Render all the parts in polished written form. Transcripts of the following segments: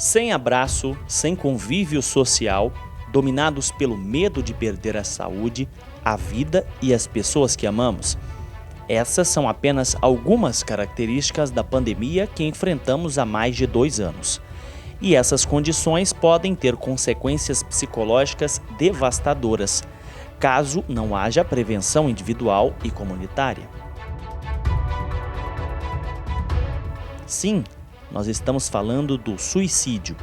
Sem abraço, sem convívio social, dominados pelo medo de perder a saúde, a vida e as pessoas que amamos. Essas são apenas algumas características da pandemia que enfrentamos há mais de 2 anos. E essas condições podem ter consequências psicológicas devastadoras, caso não haja prevenção individual e comunitária. Sim, nós estamos falando do suicídio.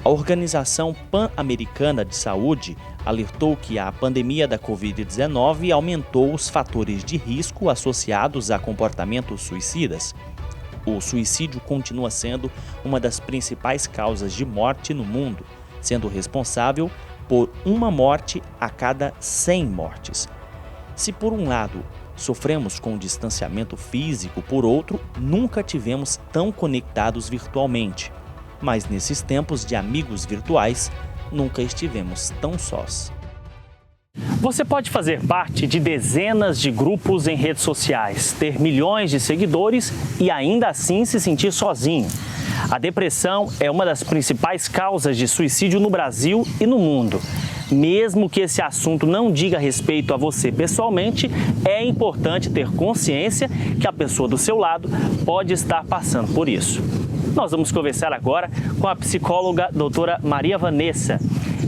A Organização Pan-Americana de Saúde alertou que a pandemia da Covid-19 aumentou os fatores de risco associados a comportamentos suicidas. O suicídio continua sendo uma das principais causas de morte no mundo, sendo responsável por uma morte a cada 100 mortes. Se por um lado sofremos com o distanciamento físico, por outro, nunca tivemos tão conectados virtualmente. Mas nesses tempos de amigos virtuais, nunca estivemos tão sós. Você pode fazer parte de dezenas de grupos em redes sociais, ter milhões de seguidores e ainda assim se sentir sozinho. A depressão é uma das principais causas de suicídio no Brasil e no mundo. Mesmo que esse assunto não diga respeito a você pessoalmente, é importante ter consciência que a pessoa do seu lado pode estar passando por isso. Nós vamos conversar agora com a psicóloga doutora Maria Vanessa.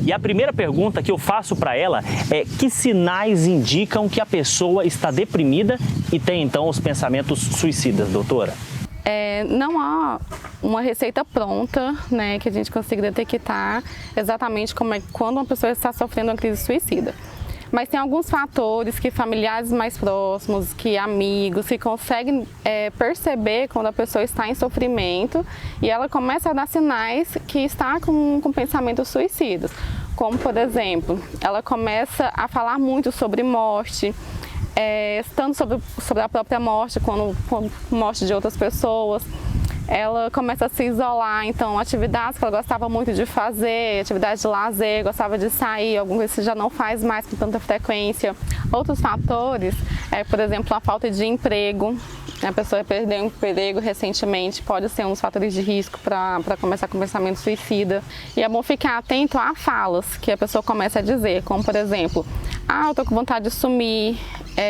E a primeira pergunta que eu faço para ela é: que sinais indicam que a pessoa está deprimida e tem então os pensamentos suicidas, doutora? Não há uma receita pronta, né, que a gente consiga detectar exatamente como é quando uma pessoa está sofrendo uma crise suicida. Mas tem alguns fatores que familiares mais próximos, que amigos, que conseguem perceber quando a pessoa está em sofrimento e ela começa a dar sinais que está com pensamentos suicidas. Como, por exemplo, ela começa a falar muito sobre morte, tanto sobre a própria morte quanto morte de outras pessoas. Ela começa a se isolar, então atividades que ela gostava muito de fazer, atividades de lazer, gostava de sair, algumas já não faz mais com tanta frequência. Outros fatores, por exemplo, a falta de emprego. A pessoa perdeu um emprego recentemente, pode ser um dos fatores de risco para começar com pensamento suicida. E é bom ficar atento a falas que a pessoa começa a dizer, como por exemplo: eu tô com vontade de sumir,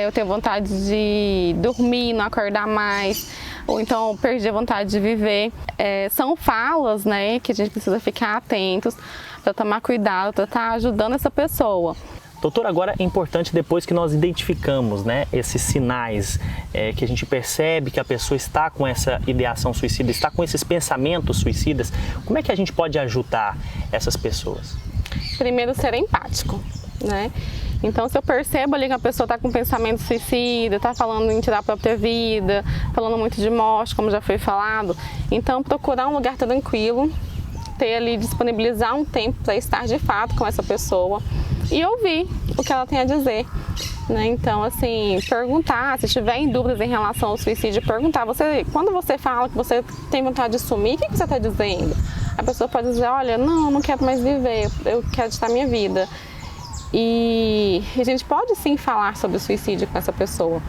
eu tenho vontade de dormir, não acordar mais, ou então perdi a vontade de viver. São falas, né, que a gente precisa ficar atentos para tomar cuidado, para estar ajudando essa pessoa. Doutor, agora é importante, depois que nós identificamos, né, esses sinais, que a gente percebe que a pessoa está com essa ideação suicida, está com esses pensamentos suicidas, como é que a gente pode ajudar essas pessoas? Primeiro, ser empático, né? Então, se eu percebo ali que a pessoa está com pensamento suicida, está falando em tirar a própria vida, falando muito de morte, como já foi falado, então procurar um lugar tranquilo, ter ali, disponibilizar um tempo para estar de fato com essa pessoa e ouvir o que ela tem a dizer, né? Então, assim, perguntar, se tiver em dúvidas em relação ao suicídio, perguntar: quando você fala que você tem vontade de sumir, o que você está dizendo? A pessoa pode dizer: olha, não quero mais viver, eu quero editar minha vida. E a gente pode sim falar sobre o suicídio com essa pessoa.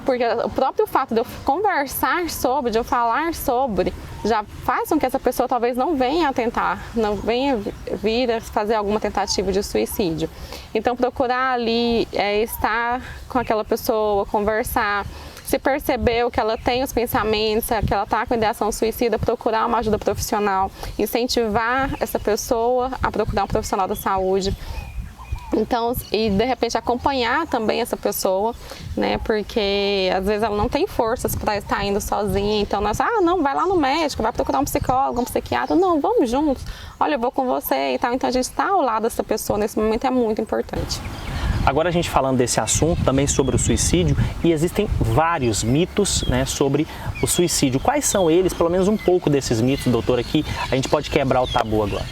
Porque o próprio fato de eu conversar sobre, de eu falar sobre, já faz com que essa pessoa talvez não venha a tentar, não venha vir a fazer alguma tentativa de suicídio. Então, procurar ali estar com aquela pessoa, conversar. Se percebeu que ela tem os pensamentos, que ela está com ideação suicida, procurar uma ajuda profissional, incentivar essa pessoa a procurar um profissional da saúde. Então, e de repente acompanhar também essa pessoa, né? Porque às vezes ela não tem forças para estar indo sozinha. Então nós, não, vai lá no médico, vai procurar um psicólogo, um psiquiatra. Não, vamos juntos. Olha, eu vou com você e tal. Então a gente está ao lado dessa pessoa nesse momento é muito importante. Agora a gente falando desse assunto, também sobre o suicídio, e existem vários mitos, né, sobre o suicídio. Quais são eles? Pelo menos um pouco desses mitos, doutora, que a gente pode quebrar o tabu agora.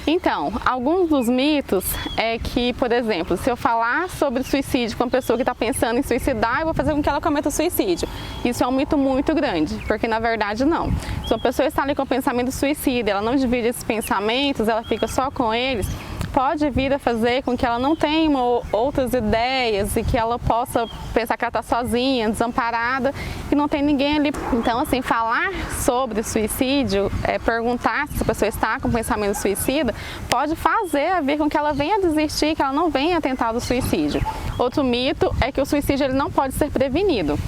Então, alguns dos mitos é que, por exemplo, se eu falar sobre suicídio com uma pessoa que está pensando em suicidar, eu vou fazer com que ela cometa suicídio. Isso é um mito muito grande, porque na verdade não. Se uma pessoa está ali com o pensamento suicida, ela não divide esses pensamentos, ela fica só com eles, pode vir a fazer com que ela não tenha outras ideias e que ela possa pensar que ela está sozinha, desamparada e não tem ninguém ali. Então, assim, falar sobre suicídio, perguntar se a pessoa está com pensamento suicida, pode fazer a ver com que ela venha desistir, que ela não venha tentar o suicídio. Outro mito é que o suicídio ele não pode ser prevenido.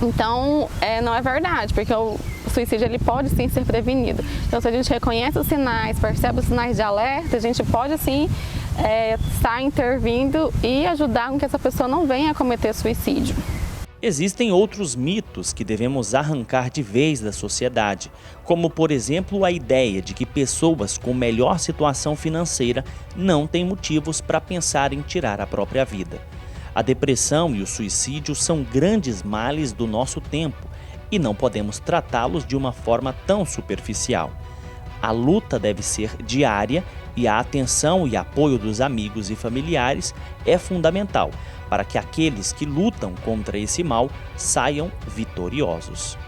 Então, não é verdade, porque o suicídio ele pode sim ser prevenido. Então, se a gente reconhece os sinais, percebe os sinais de alerta, a gente pode sim estar intervindo e ajudar com que essa pessoa não venha a cometer suicídio. Existem outros mitos que devemos arrancar de vez da sociedade, como, por exemplo, a ideia de que pessoas com melhor situação financeira não têm motivos para pensar em tirar a própria vida. A depressão e o suicídio são grandes males do nosso tempo e não podemos tratá-los de uma forma tão superficial. A luta deve ser diária e a atenção e apoio dos amigos e familiares é fundamental para que aqueles que lutam contra esse mal saiam vitoriosos.